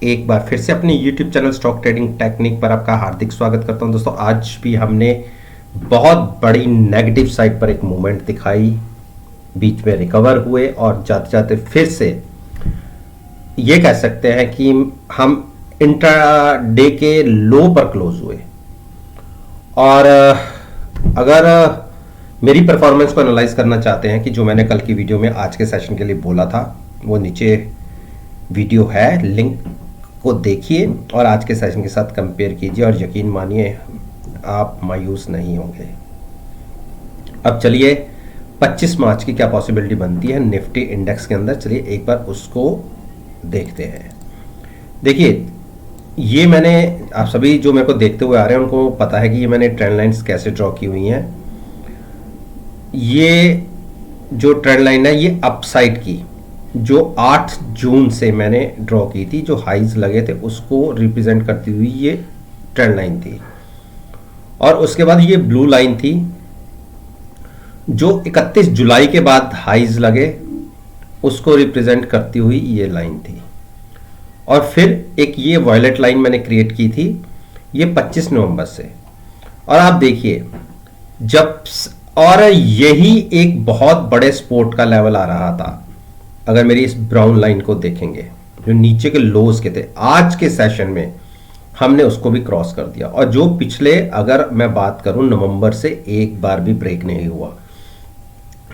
एक बार फिर से अपने YouTube channel stock trading technique पर आपका हार्दिक स्वागत करता हूं। दोस्तों आज भी हमने बहुत बड़ी नेगेटिव साइड पर एक मूवमेंट दिखाई, बीच में रिकवर हुए और जाते जाते फिर से ये कह सकते हैं कि हम इंट्राडे के लो पर क्लोज हुए। और अगर मेरी परफॉर्मेंस को एनालाइज करना चाहते हैं कि जो मैंने कल की वीडियो में आज के सेशन के लिए बोला था, वो नीचे वीडियो है, लिंक को देखिए और आज के सेशन के साथ कंपेयर कीजिए और यकीन मानिए आप मायूस नहीं होंगे। अब चलिए 25 मार्च की क्या पॉसिबिलिटी बनती है निफ्टी इंडेक्स के अंदर, चलिए एक बार उसको देखते हैं। देखिए ये मैंने, आप सभी जो मेरे को देखते हुए आ रहे हैं उनको पता है कि ये मैंने ट्रेंड लाइंस कैसे ड्रॉ की हुई हैं। ये जो ट्रेंड लाइन है ये अपसाइड की, जो 8 जून से मैंने ड्रॉ की थी, जो हाइज लगे थे उसको रिप्रेजेंट करती हुई ये ट्रेंड लाइन थी। और उसके बाद ये ब्लू लाइन थी जो 31 जुलाई के बाद हाइज लगे उसको रिप्रेजेंट करती हुई ये लाइन थी। और फिर एक ये वॉयलेट लाइन मैंने क्रिएट की थी, ये 25 नवंबर से। और आप देखिए जब, और यही एक बहुत बड़े सपोर्ट का लेवल आ रहा था। अगर मेरी इस ब्राउन लाइन को देखेंगे जो नीचे के लोज के थे, आज के सेशन में हमने उसको भी क्रॉस कर दिया। और जो पिछले, अगर मैं बात करूं नवंबर से, एक बार भी ब्रेक नहीं हुआ।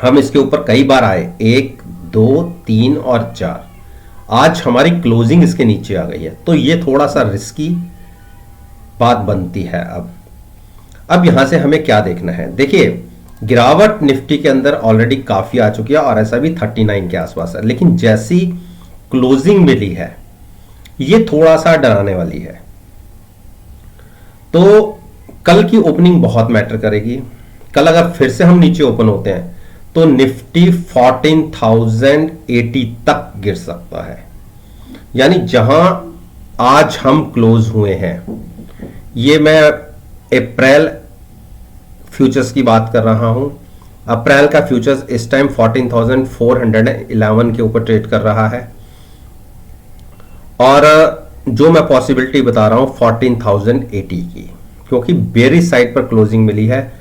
हम इसके ऊपर कई बार आए, 1, 2, 3 और 4। आज हमारी क्लोजिंग इसके नीचे आ गई है, तो ये थोड़ा सा रिस्की बात बनती है। अब यहां से हमें क्या देखना है? देखिए गिरावट निफ्टी के अंदर ऑलरेडी काफी आ चुकी है और ऐसा भी 39 के आसपास है, लेकिन जैसी क्लोजिंग मिली है ये थोड़ा सा डराने वाली है। तो कल की ओपनिंग बहुत मैटर करेगी। कल अगर फिर से हम नीचे ओपन होते हैं तो निफ्टी 14,080 तक गिर सकता है। यानी जहां आज हम क्लोज हुए हैं, ये मैं अप्रैल फ्यूचर्स की बात कर रहा हूं। अप्रैल का फ्यूचर्स इस टाइम 14,411 के ऊपर ट्रेड कर रहा है और जो मैं पॉसिबिलिटी बता रहा हूं 14,080 की, क्योंकि बेरिश साइड पर क्लोजिंग मिली है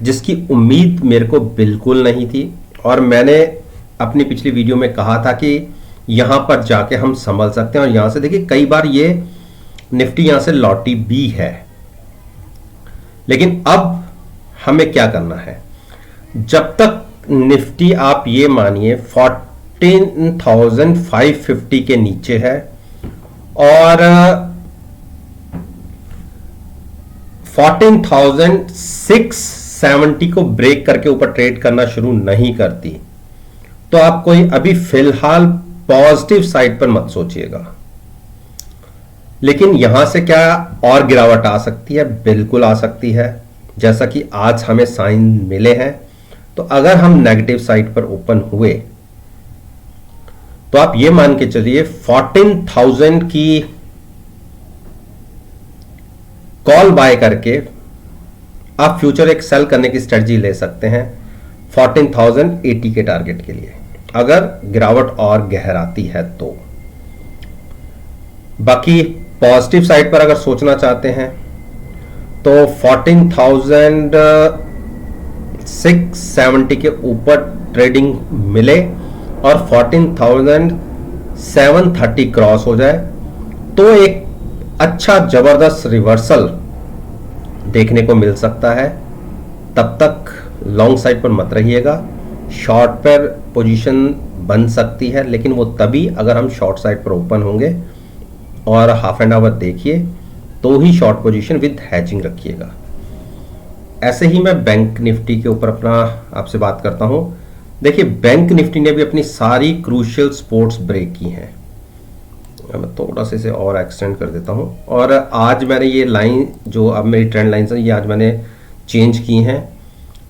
जिसकी उम्मीद मेरे को बिल्कुल नहीं थी। और मैंने अपनी पिछली वीडियो में कहा था कि यहां पर जाके हम संभल सकते हैं। और यहां से देखिए कई बार ये निफ्टी यहां से लौटी भी है, लेकिन अब हमें क्या करना है? जब तक निफ्टी, आप ये मानिए 14,550 के नीचे है और 14,670 को ब्रेक करके ऊपर ट्रेड करना शुरू नहीं करती, तो आप कोई अभी फिलहाल पॉजिटिव साइड पर मत सोचिएगा। लेकिन यहां से क्या और गिरावट आ सकती है? बिल्कुल आ सकती है, जैसा कि आज हमें साइन मिले हैं। तो अगर हम नेगेटिव साइड पर ओपन हुए तो आप ये मान के चलिए 14,000 की कॉल बाय करके आप फ्यूचर एक सेल करने की स्ट्रेटजी ले सकते हैं 14,080 के टारगेट के लिए, अगर गिरावट और गहराती है तो। बाकी पॉजिटिव साइड पर अगर सोचना चाहते हैं तो 14,670 के ऊपर ट्रेडिंग मिले और 14,730 क्रॉस हो जाए तो एक अच्छा जबरदस्त रिवर्सल देखने को मिल सकता है। तब तक लॉन्ग साइड पर मत रहिएगा। शॉर्ट पर पोजीशन बन सकती है, लेकिन वो तभी अगर हम शॉर्ट साइड पर ओपन होंगे। और हाफ एंड आवर देखिए तो ही शॉर्ट पोजीशन विद हैचिंग रखिएगा। ऐसे ही मैं बैंक निफ्टी के ऊपर अपना आपसे बात करता हूं। देखिए बैंक निफ्टी ने भी अपनी सारी क्रूशियल सपोर्ट्स ब्रेक की हैं। मैं थोड़ा सा इसे और एक्सटेंड कर देता हूं। और आज मैंने ये लाइन, जो अब मेरी ट्रेंड लाइन है, ये आज मैंने चेंज की हैं।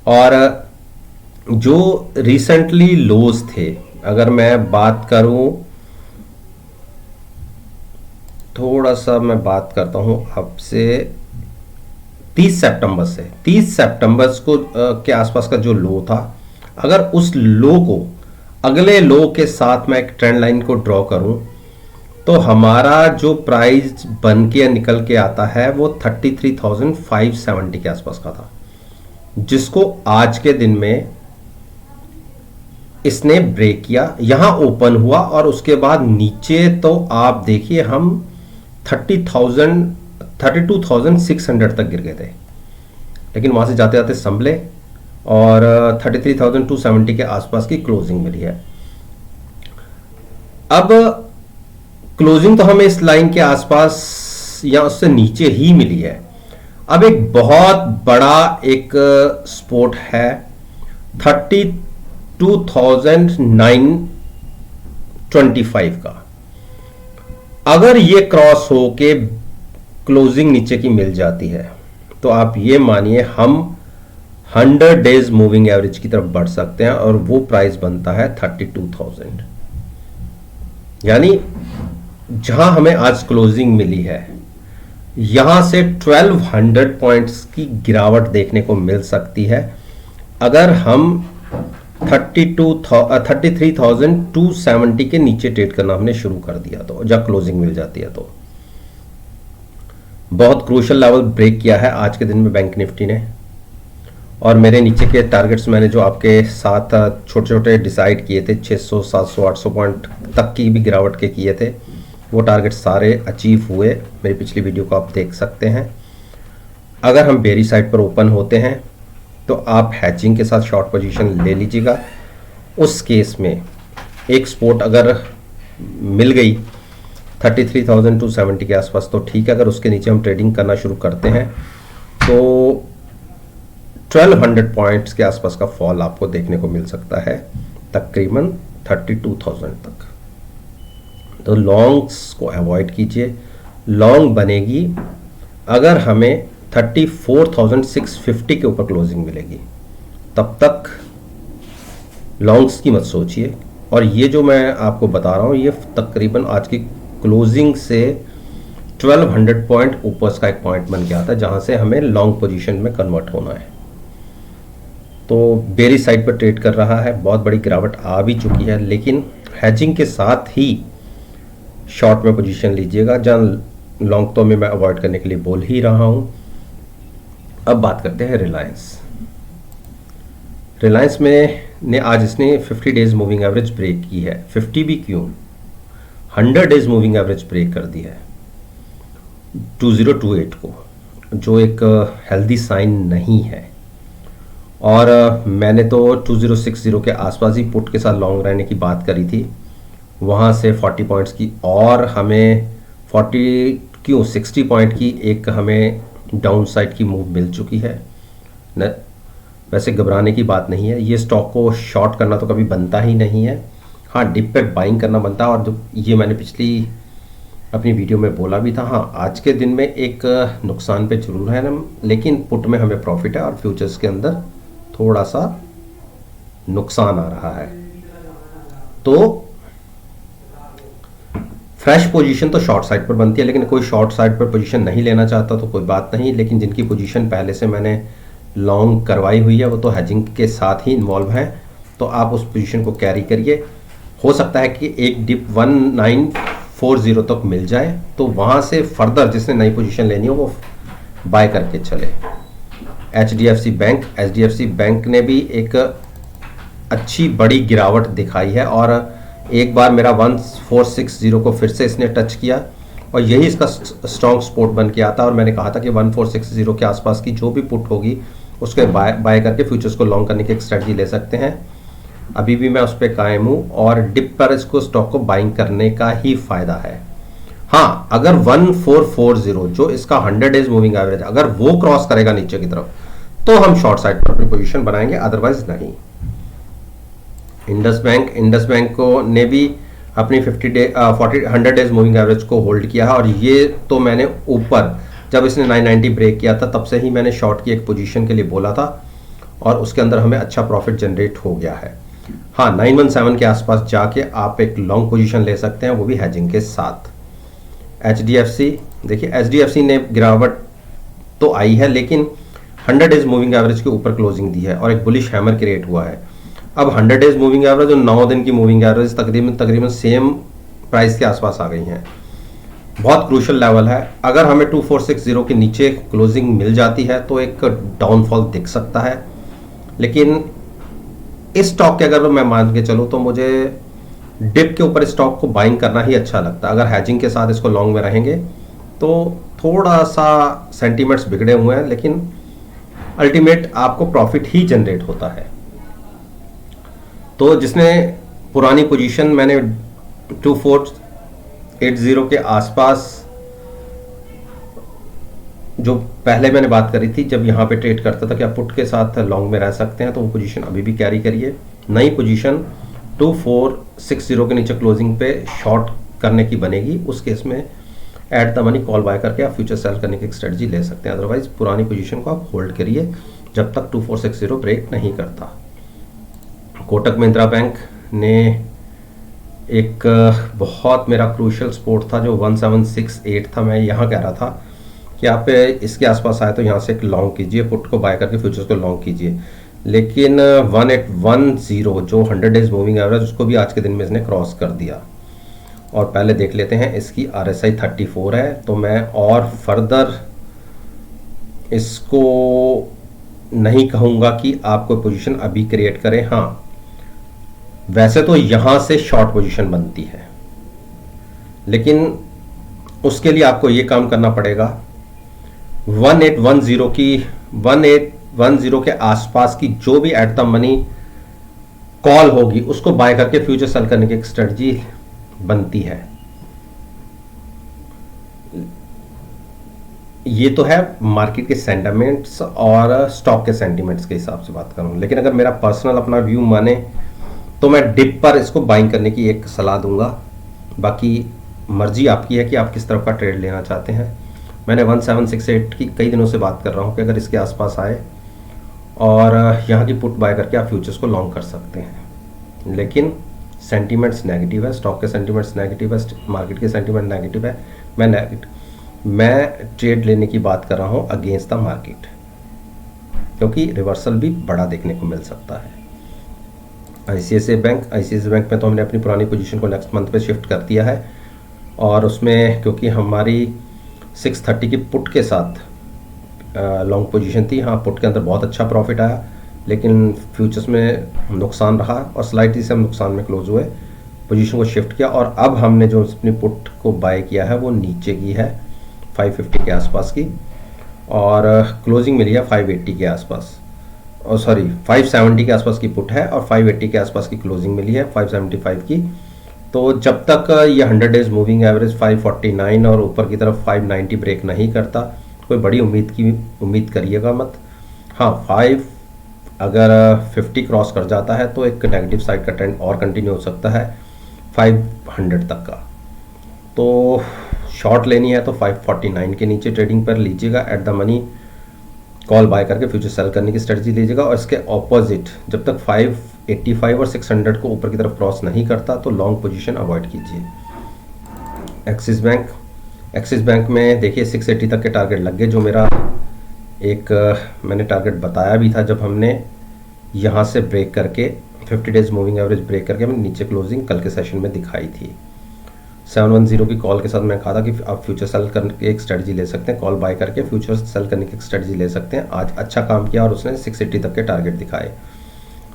और जो रिसेंटली लोज थे, अगर मैं बात करूं, थोड़ा सा मैं बात करता हूं आपसे 30 सितंबर से, 30 सितंबर को के आसपास का जो लो था, अगर उस लो को अगले लो के साथ मैं एक ट्रेंड लाइन को ड्रॉ करूं तो हमारा जो प्राइस बन के निकल के आता है वो 33,570 के आसपास का था, जिसको आज के दिन में इसने ब्रेक किया, यहां ओपन हुआ और उसके बाद नीचे तो आप देखिए हम 32,600 तक गिर गए थे, लेकिन वहां से जाते जाते संभले और 33,270 के आसपास की क्लोजिंग मिली है। अब क्लोजिंग तो हमें इस लाइन के आसपास या उससे नीचे ही मिली है। अब एक बहुत बड़ा एक सपोर्ट है 32,925 का। अगर ये क्रॉस हो के क्लोजिंग नीचे की मिल जाती है तो आप ये मानिए हम 100 डेज मूविंग एवरेज की तरफ बढ़ सकते हैं और वो प्राइस बनता है 32,000। यानी जहां हमें आज क्लोजिंग मिली है यहां से 1200 पॉइंट्स की गिरावट देखने को मिल सकती है अगर हम 33,270 के नीचे ट्रेड करना हमने शुरू कर दिया तो, जब क्लोजिंग मिल जाती है तो। बहुत क्रूशियल लेवल ब्रेक किया है आज के दिन में बैंक निफ्टी ने, और मेरे नीचे के टारगेट्स मैंने जो आपके साथ छोटे छोटे डिसाइड किए थे 600, 700, 800 पॉइंट तक की भी गिरावट के किए थे, वो टारगेट सारे अचीव हुए। मेरी पिछली वीडियो को आप देख सकते हैं। अगर हम बेरी साइड पर ओपन होते हैं तो आप हैचिंग के साथ शॉर्ट पोजीशन ले लीजिएगा। उस केस में एक सपोर्ट अगर मिल गई 33,270 के आसपास तो ठीक है, अगर उसके नीचे हम ट्रेडिंग करना शुरू करते हैं तो 1200 पॉइंट्स के आसपास का फॉल आपको देखने को मिल सकता है, तकरीबन 32,000 तक। तो लॉन्ग्स को अवॉइड कीजिए। लॉन्ग बनेगी अगर हमें 34,650 के ऊपर क्लोजिंग मिलेगी, तब तक लॉन्ग्स की मत सोचिए। और ये जो मैं आपको बता रहा हूँ ये तकरीबन आज की क्लोजिंग से 1200 पॉइंट ऊपर का एक पॉइंट बन के आता है जहां से हमें लॉन्ग पोजीशन में कन्वर्ट होना है। तो बेरी साइड पर ट्रेड कर रहा है, बहुत बड़ी गिरावट आ भी चुकी है, लेकिन हैजिंग के साथ ही शॉर्ट में पोजीशन लीजिएगा, जहां लॉन्ग तो में मैं अवॉइड करने के लिए बोल ही रहा हूं। अब बात करते हैं रिलायंस। रिलायंस में ने आज इसने 50 डेज मूविंग एवरेज ब्रेक की है। 50 भी क्यों, 100 डेज मूविंग एवरेज ब्रेक कर दी है 2028 को, जो एक हेल्दी साइन नहीं है। और मैंने तो 2060 के आसपास ही पुट के साथ लॉन्ग रहने की बात करी थी, वहाँ से 40 पॉइंट्स की और हमें 60 पॉइंट की एक हमें डाउन साइड की मूव मिल चुकी है न। वैसे घबराने की बात नहीं है, ये स्टॉक को शॉर्ट करना तो कभी बनता ही नहीं है। हाँ, डिप पे बाइंग करना बनता है, और जो ये मैंने पिछली अपनी वीडियो में बोला भी था। हाँ, आज के दिन में एक नुकसान पे जरूर है ना, लेकिन पुट में हमें प्रॉफिट है और फ्यूचर्स के अंदर थोड़ा सा नुकसान आ रहा है। तो फ्रेश पोजीशन तो शॉर्ट साइड पर बनती है, लेकिन कोई शॉर्ट साइड पर पोजीशन नहीं लेना चाहता तो कोई बात नहीं। लेकिन जिनकी पोजीशन पहले से मैंने लॉन्ग करवाई हुई है वो तो हेजिंग के साथ ही इन्वॉल्व है, तो आप उस पोजीशन को कैरी करिए। हो सकता है कि एक डिप 1940 तक मिल जाए, तो वहाँ से फर्दर जिसने नई पोजीशन लेनी हो वो बाय करके चले। HDFC बैंक ने भी एक अच्छी बड़ी गिरावट दिखाई है, और एक बार मेरा 1460 को फिर से इसने टच किया और यही इसका स्ट्रॉन्ग सपोर्ट बन के आता है। और मैंने कहा था कि 1460 के आसपास की जो भी पुट होगी उसके बाय करके फ्यूचर्स को लॉन्ग करने की एक स्ट्रेटजी ले सकते हैं। अभी भी मैं उस पर कायम हूँ और डिप पर इसको स्टॉक को बाइंग करने का ही फायदा है। हाँ, अगर 1440 जो इसका 100 डेज मूविंग एवरेज अगर वो क्रॉस करेगा नीचे की तरफ तो हम शॉर्ट साइड पर अपनी पोजीशन बनाएंगे, अदरवाइज नहीं। इंडस बैंक को ने भी अपनी 100 डेज मूविंग एवरेज को होल्ड किया है, और ये तो मैंने ऊपर जब इसने 990 ब्रेक किया था तब से ही मैंने शॉर्ट की एक पोजीशन के लिए बोला था, और उसके अंदर हमें अच्छा प्रॉफिट जनरेट हो गया है। हाँ, 917 के आसपास जाके आप एक लॉन्ग पोजीशन ले सकते हैं, वो भी हैजिंग के साथ। HDFC देखिए, HDFC ने गिरावट तो आई है लेकिन 100 डेज मूविंग एवरेज के ऊपर क्लोजिंग दी है और एक बुलिश हैमर क्रिएट हुआ है। अब 100 डेज मूविंग एवरेज और 9 दिन की मूविंग एवरेज तकरीबन सेम प्राइस के आसपास आ गई हैं। बहुत क्रूशल लेवल है। अगर हमें 2460 के नीचे क्लोजिंग मिल जाती है तो एक डाउनफॉल दिख सकता है, लेकिन इस स्टॉक के अगर मैं मान के चलूँ तो मुझे डिप के ऊपर स्टॉक को बाइंग करना ही अच्छा लगता है। अगर हैजिंग के साथ इसको लॉन्ग में रहेंगे तो थोड़ा सा सेंटीमेंट्स बिगड़े हुए हैं, लेकिन अल्टीमेट आपको प्रॉफिट ही जनरेट होता है। तो जिसने पुरानी पोजीशन मैंने 2480 के आसपास जो पहले मैंने बात करी थी, जब यहाँ पे ट्रेड करता था कि आप पुट के साथ लॉन्ग में रह सकते हैं, तो वो पोजीशन अभी भी कैरी करिए। नई पोजीशन 2460 के नीचे क्लोजिंग पे शॉर्ट करने की बनेगी, उस केस में at the money call buy करके आप फ्यूचर सेल करने की स्ट्रेटजी ले सकते हैं। अदरवाइज पुरानी पोजीशन को आप होल्ड करिए जब तक 2460 ब्रेक नहीं करता। कोटक महिंद्रा बैंक ने एक बहुत मेरा क्रूशियल सपोर्ट था जो 1768 था। मैं यहाँ कह रहा था कि आप इसके आसपास आए तो यहाँ से एक लॉन्ग कीजिए, पुट को बाय करके फ्यूचर्स को लॉन्ग कीजिए। लेकिन 1810 जो 100 डेज मूविंग एवरेज, उसको भी आज के दिन में इसने क्रॉस कर दिया। और पहले देख लेते हैं, इसकी RSI 34 है, तो मैं और फर्दर इसको नहीं कहूँगा कि आप कोई पोजीशन अभी क्रिएट करें। हाँ, वैसे तो यहाँ से शॉर्ट पोजीशन बनती है, लेकिन उसके लिए आपको ये काम करना पड़ेगा 1810 के आसपास की जो भी एट द मनी कॉल होगी उसको बाय करके फ्यूचर सेल करने की एक स्ट्रेटजी बनती है। ये तो है मार्केट के सेंटिमेंट्स और स्टॉक के सेंटिमेंट्स के हिसाब से बात करूं, लेकिन अगर मेरा पर्सनल अपना व्यू माने तो मैं डिप पर इसको बाइंग करने की एक सलाह दूंगा। बाकी मर्जी आपकी है कि आप किस तरफ का ट्रेड लेना चाहते हैं। मैंने 1768 की कई दिनों से बात कर रहा हूं कि अगर इसके आसपास आए और यहाँ की पुट बाय करके आप फ्यूचर्स को लॉन्ग कर सकते हैं। लेकिन सेंटीमेंट्स नेगेटिव है, स्टॉक के सेंटीमेंट्स नेगेटिव है, मार्केट के सेंटीमेंट नेगेटिव है। मैं ट्रेड लेने की बात कर रहा हूँ अगेंस्ट द मार्केट, क्योंकि रिवर्सल भी बड़ा देखने को मिल सकता है। ICICI बैंक में तो हमने अपनी पुरानी पोजीशन को नेक्स्ट मंथ पे शिफ्ट कर दिया है, और उसमें क्योंकि हमारी 630 की पुट के साथ लॉन्ग पोजीशन थी। हाँ, पुट के अंदर बहुत अच्छा प्रॉफिट आया, लेकिन फ्यूचर्स में नुकसान रहा और स्लाइटली से हम नुकसान में क्लोज हुए, पोजीशन को शिफ्ट किया। और अब हमने जो अपनी पुट को बाय किया है वो नीचे की है 550 के आसपास की, और क्लोजिंग मिली है 580 के आसपास, और सॉरी 570 के आसपास की पुट है और 580 के आसपास की क्लोजिंग मिली है 575 की। तो जब तक ये 100 डेज मूविंग एवरेज 549 और ऊपर की तरफ 590 ब्रेक नहीं करता, कोई बड़ी उम्मीद करिएगा मत। हाँ, 5 अगर 50 क्रॉस कर जाता है तो एक नेगेटिव साइड का ट्रेंड और कंटिन्यू हो सकता है 500 तक का। तो शॉर्ट लेनी है तो 549 के नीचे ट्रेडिंग पर लीजिएगा, at the money call buy करके फ्यूचर सेल करने की स्ट्रेटजी लीजिएगा। और इसके ऑपोजिट जब तक 585 और 600 को ऊपर की तरफ क्रॉस नहीं करता तो लॉन्ग पोजीशन अवॉइड कीजिए। एक्सिस बैंक में देखिए 680 तक के टारगेट लग गए, जो मेरा एक मैंने टारगेट बताया भी था जब हमने यहाँ से ब्रेक करके 50 डेज मूविंग एवरेज ब्रेक करके हमने नीचे क्लोजिंग कल के सेशन में दिखाई थी। 710 की कॉल के साथ मैं कहा था कि आप फ्यूचर सेल करने की एक स्ट्रेटजी ले सकते हैं, कॉल बाय करके फ्यूचर सेल करने की एक स्ट्रेटजी ले सकते हैं। आज अच्छा काम किया और उसने 680 तक के टारगेट दिखाए।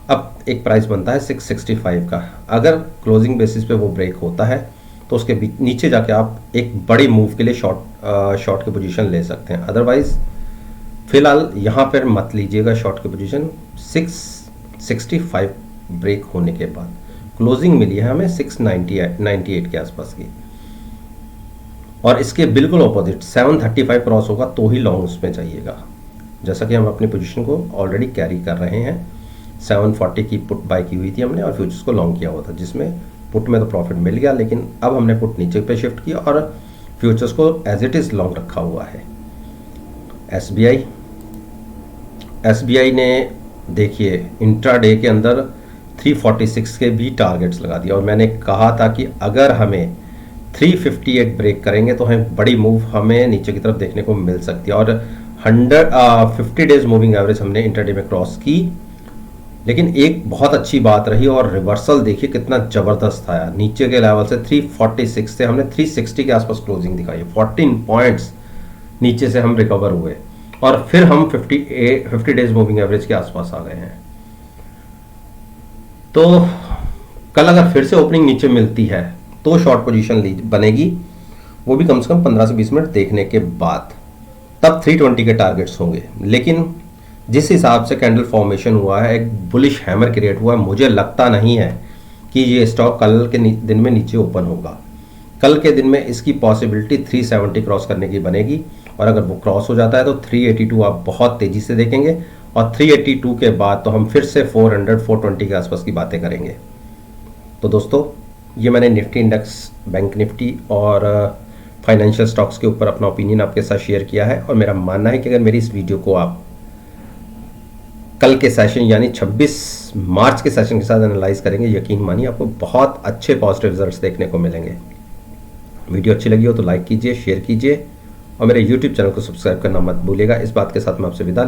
अब एक प्राइस बनता है 665 का। अगर क्लोजिंग बेसिस पे वो ब्रेक होता है तो उसके नीचे जाके आप एक बड़ी मूव के लिए शॉर्ट की पोजीशन ले सकते हैं। अदरवाइज फिलहाल यहाँ पर मत लीजिएगा शॉर्ट की पोजीशन। 665 ब्रेक होने के बाद क्लोजिंग मिली है हमें 698 के आसपास की, और इसके बिल्कुल ऑपोजिट 735 क्रॉस होगा तो ही लॉन्ग उसमें चाहिएगा। जैसा कि हम अपनी पोजीशन को ऑलरेडी कैरी कर रहे हैं, 740 की पुट बाय की हुई थी हमने और फ्यूचर्स को लॉन्ग किया हुआ था, जिसमें पुट में तो प्रॉफिट मिल गया, लेकिन अब हमने पुट नीचे पे शिफ्ट किया और फ्यूचर्स को एज इट इज़ लॉन्ग रखा हुआ है। SBI ने देखिए इंट्राडे के अंदर 346 के भी टारगेट्स लगा दिया, और मैंने कहा था कि अगर हमें 358 ब्रेक करेंगे तो हमें बड़ी मूव हमें नीचे की तरफ देखने को मिल सकती है। और 50 डेज मूविंग एवरेज हमने इंट्राडे में क्रॉस की लेकिन एक बहुत अच्छी बात रही और रिवर्सल देखिए कितना ज़बरदस्त आया। नीचे के लेवल से 346 से हमने 360 के आसपास क्लोजिंग दिखाई, 14 पॉइंट्स नीचे से हम रिकवर हुए और फिर हम 50 डेज मूविंग एवरेज के आसपास आ गए हैं। तो कल अगर फिर से ओपनिंग नीचे मिलती है तो शॉर्ट पोजीशन बनेगी, वो भी कम से कम 15 से 20 मिनट देखने के बाद, तब 320 के टारगेट्स होंगे। लेकिन जिस हिसाब से कैंडल फॉर्मेशन हुआ है, एक बुलिश हैमर क्रिएट हुआ है, मुझे लगता नहीं है कि ये स्टॉक कल के दिन में नीचे ओपन होगा। कल के दिन में इसकी पॉसिबिलिटी 370 क्रॉस करने की बनेगी और अगर वो क्रॉस हो जाता है तो 382 आप बहुत तेज़ी से देखेंगे और 382 के बाद तो हम फिर से 420 के आसपास की बातें करेंगे। तो दोस्तों, ये मैंने निफ्टी इंडेक्स, बैंक निफ्टी और फाइनेंशियल स्टॉक्स के ऊपर अपना ओपिनियन आपके साथ शेयर किया है और मेरा मानना है कि अगर मेरी इस वीडियो को आप कल के सेशन यानी 26 मार्च के सेशन के साथ एनालाइज करेंगे, यकीन मानिए आपको बहुत अच्छे पॉजिटिव रिजल्ट्स देखने को मिलेंगे। वीडियो अच्छी लगी हो तो लाइक कीजिए, शेयर कीजिए और मेरे यूट्यूब चैनल को सब्सक्राइब करना मत भूलिएगा। इस बात के साथ मैं आपसे विदा